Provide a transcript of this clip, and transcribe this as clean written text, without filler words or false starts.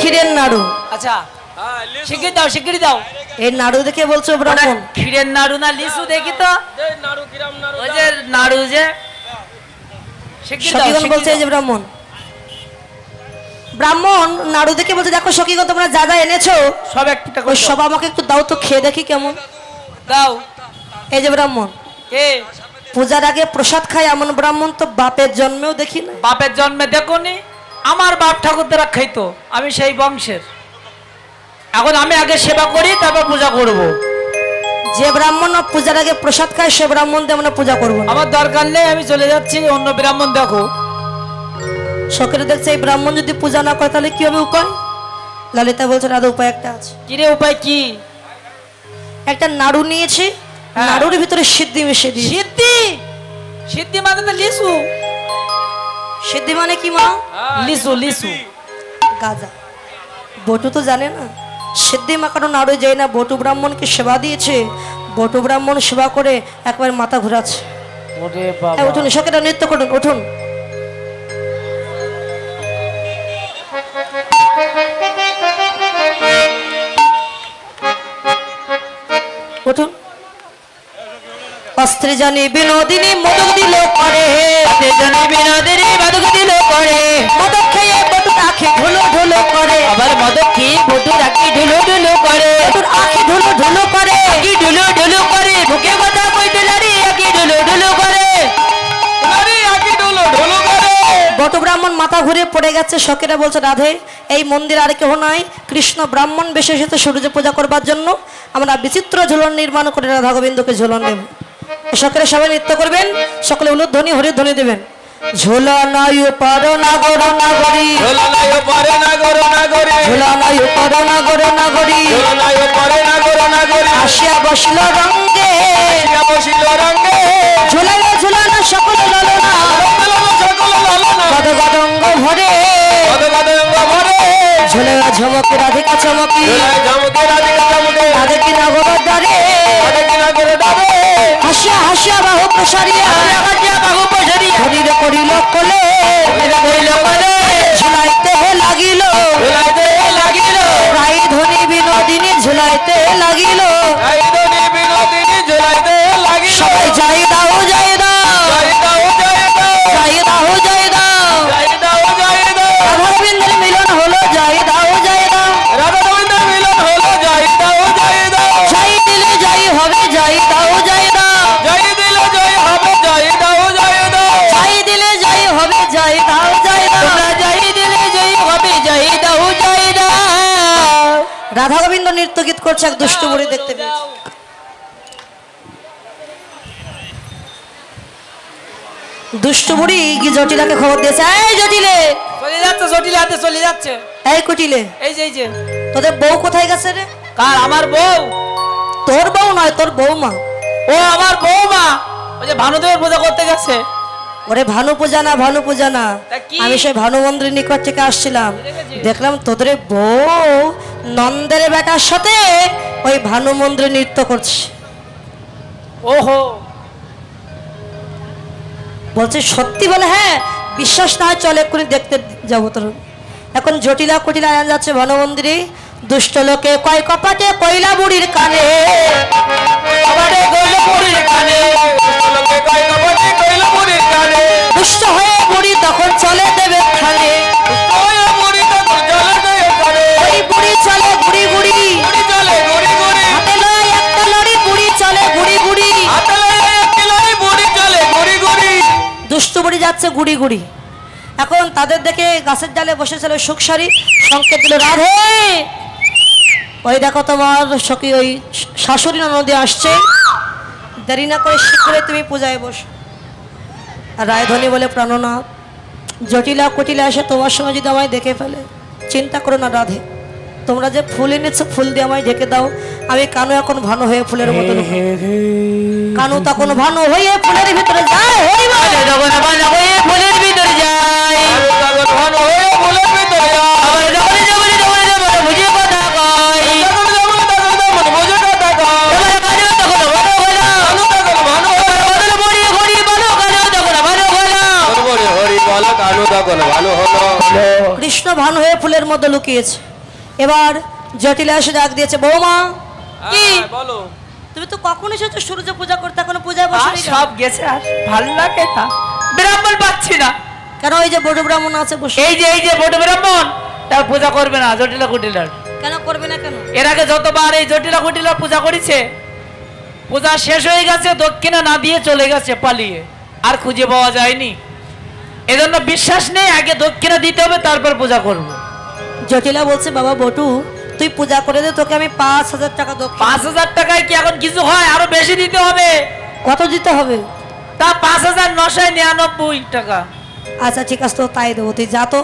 ক্ষীরের নাড়ু। আচ্ছা শিগগির দাও, শিগগির দাও। এই নাড়ু দেখে বলছো ব্রাহ্মণ? ক্ষীরের নাড়ু না লিচু দেখি তো। ওই যে নাড়ু যে সখীগণ বলছে যে ব্রাহ্মণ, ব্রাহ্মণ নাড়ু দেখে বলছে দেখো সখীগণ তোমরা যা যা এনেছো সব একটা ওই সব আমাকে একটু দাও তো, খেয়ে দেখি কেমন। দাও। এই যে ব্রাহ্মণ, কে পূজার আগে প্রসাদ খায় এমন ব্রাহ্মণ তো বাপের জন্মেও দেখি না। বাপের জন্মে দেখোনি? আমার বাপ ঠাকুর দ্বারা খাইতো, আমি সেই বংশের। এখন আমি আগে সেবা করি তারপর পূজা করব। যে ব্রাহ্মণ পূজার আগে প্রসাদ খায় সে ব্রাহ্মণ দিয়ে আমরা পূজা করবো। আমার দরকার নেই, আমি চলে যাচ্ছি, অন্য ব্রাহ্মণ দেখো। সখীরা দেখছে এই ব্রাহ্মণ যদি পূজা না করে তাহলে কি হবে উপায়? ললিতা বলছে রাধা উপায় একটা আছে। কি রে উপায়? কি? একটা নাড়ু নিয়েছি, নাড়ুর ভিতরে সিদ্ধি মিশিয়ে দিয়েছি। সিদ্ধি? সিদ্ধি মানে তো লিচু। সিদ্ধি মানে কি মা? লিচু, লিচু। গাজা। বটু তো জানে না সিদ্ধি মাখানো নাড়ু যায় না। বটু ব্রাহ্মণকে সেবা দিয়েছে, বটু ব্রাহ্মণ সেবা করে একবার মাথা ঘুরাচ্ছে। ওরে বাবা। উঠুন সখীরা, নৃত্য করুন, উঠুন। উঠুন। অস্ত্রে জানি বিনোদিনী মদক দিল করে, জানি বিনোদিনী মদক দিল করে, মদক খেয়ে বটু আখি ঢুলো ঢুলো করে, আবার মদক খেয়ে বটু রাখি ঢুলো ঢুলো করে, বটুর আখি ঢুলো ঢুলো করে, আখি ঢুলো ঢুলো করে, মুখে কথা কইতে লারি আখি ঢুলো ঢুলো করে, লারি আখি ঢুলো ঢুলো করে। বটু ব্রাহ্মণ মাথা ঘুরে পড়ে গেছে। সখীরা বলছে রাধে এই মন্দির আর কেউ নাই, কৃষ্ণ ব্রাহ্মণ বেশে এসেছে সূর্য পূজা করবার জন্য। আমরা বিচিত্র ঝুলন নির্মাণ করে রাধা গোবিন্দকে ঝুলন দেব। সখীরা সবাই নৃত্য করবেন, সকলে উলুধ্বনি হরিধ্বনি দেবেন। ঝুলনায়ু পর নাগর নাগরী, ঝুলনায়ু পর নাগর নাগরী, ঝুলনায়ু পর নাগর নাগরী, ঝুলনায়ু পর নাগর নাগরী, আসিয়া বসিল রঙ্গে, আসিয়া বসিল রঙ্গে, ঝুলানো ঝুলানো সকল ললনা, সকল ললনা, গদ গদঙ্গ ভরে, গদ গদঙ্গ ভরে, ঝুলে ঝমকে রাধিকা চমকি, ঝমকে রাধিকা চমকে, রাধিকি নগর দ্বারে, রাধিকি নগর দ্বারে, হাসিয়া হাসিয়া বাহু প্রসারিয়া, হাসিয়া বাহু প্রসারিয়া, ধরিলে করিল কোলে, করিল কোলে, ঝুলাইতে লাগিল, ঝুলাইতে লাগিল, রাই ধনী বিনোদিনী ঝুলাইতে লাগিল, রাই ধনী বিনোদিনী ঝুলাইতে লাগিল। সবাই যাই দাও যাই দাও, যাই দাও যাই দাও, যাই দাও যাই দাও, যাই দাও যাই দাও, রাধা গোবিন্দের মিলন হলো যাই দাও যাই দাও, রাধা গোবিন্দের মিলন হলো যাই দাও যাই দাও, যাই দিলে যাই হবে যাই দাও যাই দাও, যাই দিলে যাই হবে যাই দাও যাই দাও, যাই দিলে যাই হবে যাই দাও যাই দাও, তোমরা যাই দিলে যাই হবে যাই দাও যাই দাও। রাধা গোবিন্দ নৃত্য গীত করছে, এক দুষ্ট বুড়ি দেখতে পেয়েছে। দুষ্ট বুড়ি কি জটিলাকে খবর দিয়েছে, এই জটিলে, চলে যাচ্ছে, জটিল হাতে চলে যাচ্ছে। এই কুটিলে, এই যে এই যে তোদের বউ কোথায় গেছে রে? কার? আমার বউ? তোর বউ নয়, তোর বৌমা। ও আমার বৌমা, ওই যে ভানুদেবের পূজা করতে গেছে। ওরে ভানু পূজা না, ভানু পূজা না, তা কি? আমি সেই ভানু মন্দিরের নিকট থেকে আসছিলাম, দেখলাম তোদের বউ নন্দের বেটার সাথে ওই ভানু মন্দিরে নৃত্য করছে। ওহো, বলছে সত্যি? বলে হ্যাঁ, বিশ্বাস না হয় চল এক্ষুনি দেখতে যাবো তোর। এখন জটিলা কুটিলা যাচ্ছে ভানু মন্দিরে। দুষ্ট লোকে কয় কপাটে কইলা বুড়ির কানে, কপাটে কইলা বুড়ির কানে, লোকে কয় কপাটে কইলা বুড়ির কানে, দুষ্ট হয়ে বুড়ি তখন চলে দেবে খানে, ওই বুড়ি তখন চলে দেবে খানে, ওই বুড়ি চলে গুড়ি গুড়ি, বুড়ি চলে গুড়ি গুড়ি, হাতে লয় একটা লড়ি, বুড়ি চলে গুড়ি গুড়ি, হাতে লয় একটা লড়ি, বুড়ি চলে গুড়ি গুড়ি। দুষ্ট বুড়ি যাচ্ছে গুড়ি গুড়ি। এখন তাদের দেখে গাছের ডালে বসেছিল সুখসারি, সংকেত দিল রাধে ওই দেখো তোমার সখী ওই শাশুড়ি ননদী আসছে, দেরি না করে শীঘ্রই তুমি পূজায় বসো। আর রায়ধনী বলে প্রাণনাথ, জটিলা কুটিলা এসে তোমার সঙ্গে যদি আমায় দেখে ফেলে, চিন্তা করো না রাধে, তোমরা যে ফুল এনেছো ফুল দিয়ে আমায় ঢেকে দাও। আমি কানু এখন ভানু হয়ে ফুলের মতো, কানু তখন ভানু হয়ে ফুলের ভিতরে যায়, যখন ভানু হয়ে ফুলের ভিতরে যায়, তখন ভানু হয়ে ফুলের ভিতরে যায়, আবার যখন যখন যখন যখন বুঝে কথা কয়, যখন যখন তখন বুঝে কথা কয়, এবার কানু তখন ভানু হলো, কানু তখন ভানু হলো, বদল বড়ি হরি বলো, কানু তখন ভানু হলো, বড়ি হরি বলো, কানু তখন ভানু হলো। কৃষ্ণ ভানু হয়ে ফুলের মধ্যে লুকিয়েছে। এবার জটিলা এসে ডাক দিয়েছে, বৌমা কি বলো। তুমি তো কখন এসেছো সূর্য পূজা করতে, এখনো পূজায় আর বসে সব গেছে, আর ভালো লাগে না, ব্রাহ্মণ পাচ্ছি না। কেন? ওই যে বড় ব্রাহ্মণ আছে বসে। এই যে বড় ব্রাহ্মণ, তার পূজা করবে না জটিলা কুটিলার। কেন করবে না কেন? এর আগে যতবার এই জটিলা কুটিলার পূজা করেছে, পূজা শেষ হয়ে গেছে, দক্ষিণা না দিয়ে চলে গেছে পালিয়ে, আর খুঁজে পাওয়া যায়নি। এজন্য বিশ্বাস নেই, আগে দক্ষিণা দিতে হবে, তারপর পূজা করব। জটিলা বলছে, বাবা বটু তুই পূজা করে দে, তোকে আমি 5,000 টাকা দেবো। 5,000 টাকায় কি এখন কিছু হয়? আরো বেশি দিতে হবে। কত দিতে হবে? তা 5,999 টাকা। আচ্ছা ঠিক আছে, তো তাই দেবো, তুই যা তো।